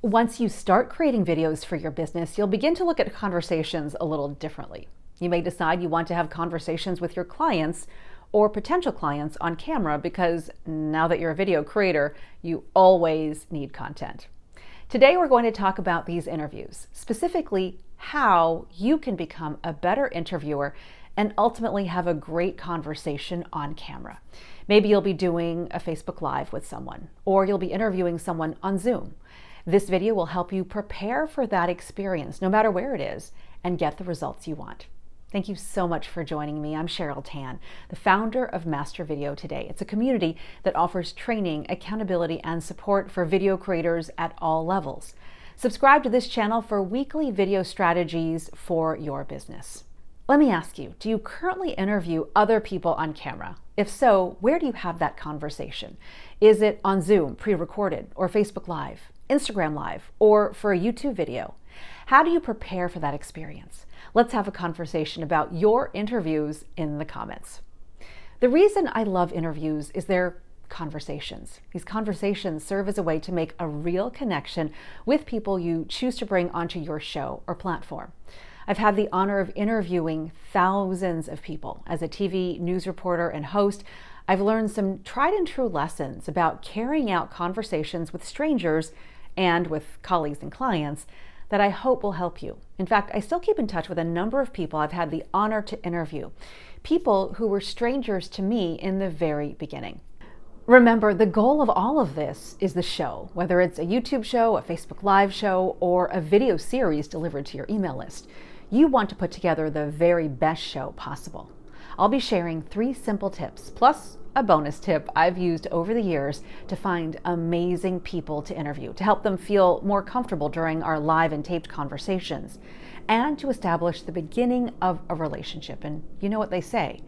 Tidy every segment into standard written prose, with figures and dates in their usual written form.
Once you start creating videos for your business, you'll begin to look at conversations a little differently. You may decide you want to have conversations with your clients or potential clients on camera because now that you're a video creator, you always need content. Today, we're going to talk about these interviews, specifically how you can become a better interviewer and ultimately have a great conversation on camera. Maybe you'll be doing a Facebook Live with someone, or you'll be interviewing someone on Zoom. This video will help you prepare for that experience, no matter where it is, and get the results you want. Thank you so much for joining me. I'm Cheryl Tan, the founder of Master Video Today. It's a community that offers training, accountability, and support for video creators at all levels. Subscribe to this channel for weekly video strategies for your business. Let me ask you, do you currently interview other people on camera? If so, where do you have that conversation? Is it on Zoom, pre-recorded, or Facebook Live, Instagram Live, or for a YouTube video? How do you prepare for that experience? Let's have a conversation about your interviews in the comments. The reason I love interviews is they're conversations. These conversations serve as a way to make a real connection with people you choose to bring onto your show or platform. I've had the honor of interviewing thousands of people. As a TV news reporter and host, I've learned some tried and true lessons about carrying out conversations with strangers and with colleagues and clients that I hope will help you. In fact, I still keep in touch with a number of people I've had the honor to interview, people who were strangers to me in the very beginning. Remember, the goal of all of this is the show, whether it's a YouTube show, a Facebook Live show, or a video series delivered to your email list. You want to put together the very best show possible. I'll be sharing 3 simple tips, plus a bonus tip I've used over the years to find amazing people to interview, to help them feel more comfortable during our live and taped conversations, and to establish the beginning of a relationship. And you know what they say,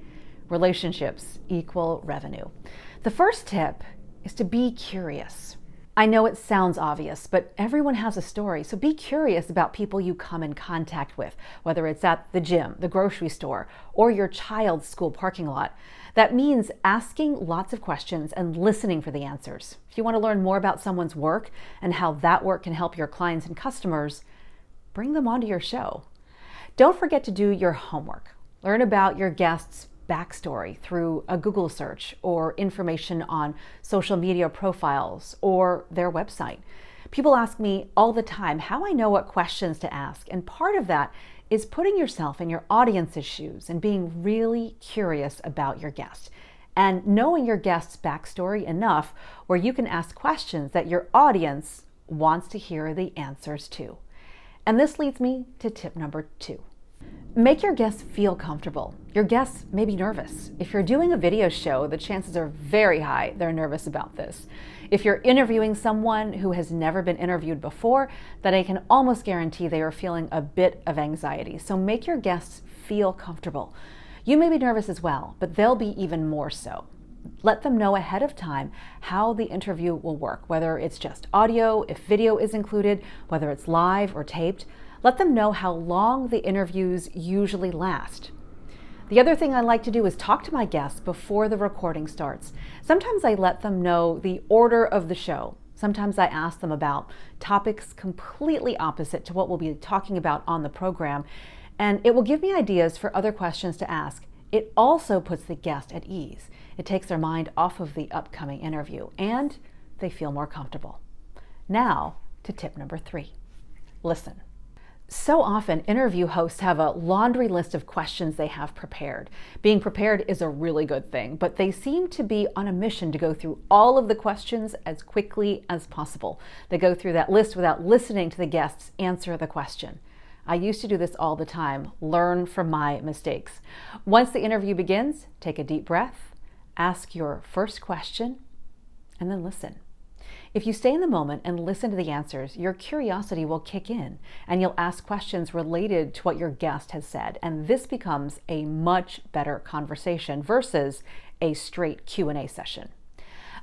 relationships equal revenue. The first tip is to be curious. I know it sounds obvious, but everyone has a story, so be curious about people you come in contact with, whether it's at the gym, the grocery store, or your child's school parking lot. That means asking lots of questions and listening for the answers. If you want to learn more about someone's work and how that work can help your clients and customers, bring them onto your show. Don't forget to do your homework. Learn about your guests' backstory through a Google search or information on social media profiles or their website. People ask me all the time how I know what questions to ask, and part of that is putting yourself in your audience's shoes and being really curious about your guest and knowing your guest's backstory enough where you can ask questions that your audience wants to hear the answers to. And this leads me to tip number 2. Make your guests feel comfortable. Your guests may be nervous. If you're doing a video show, the chances are very high they're nervous about this. If you're interviewing someone who has never been interviewed before, then I can almost guarantee they are feeling a bit of anxiety. So make your guests feel comfortable. You may be nervous as well, but they'll be even more so. Let them know ahead of time how the interview will work, whether it's just audio, if video is included, whether it's live or taped. Let them know how long the interviews usually last. The other thing I like to do is talk to my guests before the recording starts. Sometimes I let them know the order of the show. Sometimes I ask them about topics completely opposite to what we'll be talking about on the program, and it will give me ideas for other questions to ask. It also puts the guest at ease. It takes their mind off of the upcoming interview, and they feel more comfortable. Now to tip number 3. Listen. So often, interview hosts have a laundry list of questions they have prepared. Being prepared is a really good thing, but they seem to be on a mission to go through all of the questions as quickly as possible. They go through that list without listening to the guests answer the question. I used to do this all the time. Learn from my mistakes. Once the interview begins, take a deep breath, ask your first question, and then listen. If you stay in the moment and listen to the answers, your curiosity will kick in and you'll ask questions related to what your guest has said. And this becomes a much better conversation versus a straight Q&A session.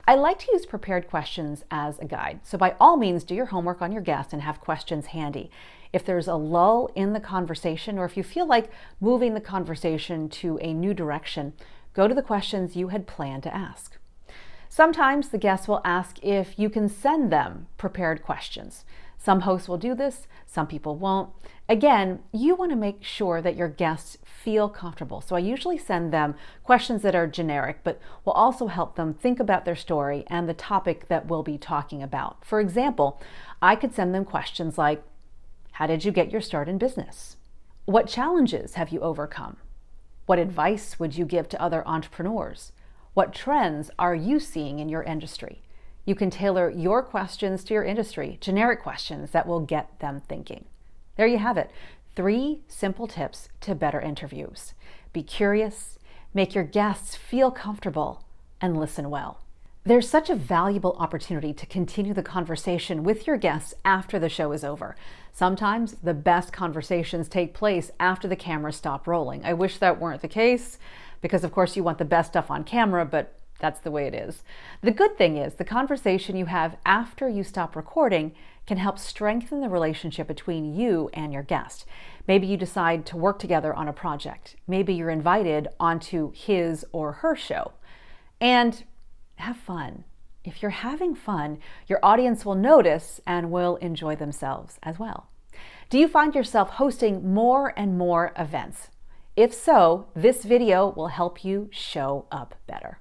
I like to use prepared questions as a guide. So by all means, do your homework on your guest and have questions handy. If there's a lull in the conversation, or if you feel like moving the conversation to a new direction, go to the questions you had planned to ask. Sometimes the guests will ask if you can send them prepared questions. Some hosts will do this, some people won't. Again, you want to make sure that your guests feel comfortable. So I usually send them questions that are generic, but will also help them think about their story and the topic that we'll be talking about. For example, I could send them questions like, how did you get your start in business? What challenges have you overcome? What advice would you give to other entrepreneurs? What trends are you seeing in your industry? You can tailor your questions to your industry, generic questions that will get them thinking. There you have it, 3 simple tips to better interviews. Be curious, make your guests feel comfortable, and listen well. There's such a valuable opportunity to continue the conversation with your guests after the show is over. Sometimes the best conversations take place after the cameras stop rolling. I wish that weren't the case, because of course you want the best stuff on camera, but that's the way it is. The good thing is the conversation you have after you stop recording can help strengthen the relationship between you and your guest. Maybe you decide to work together on a project. Maybe you're invited onto his or her show. And have fun. If you're having fun, your audience will notice and will enjoy themselves as well. Do you find yourself hosting more and more events? If so, this video will help you show up better.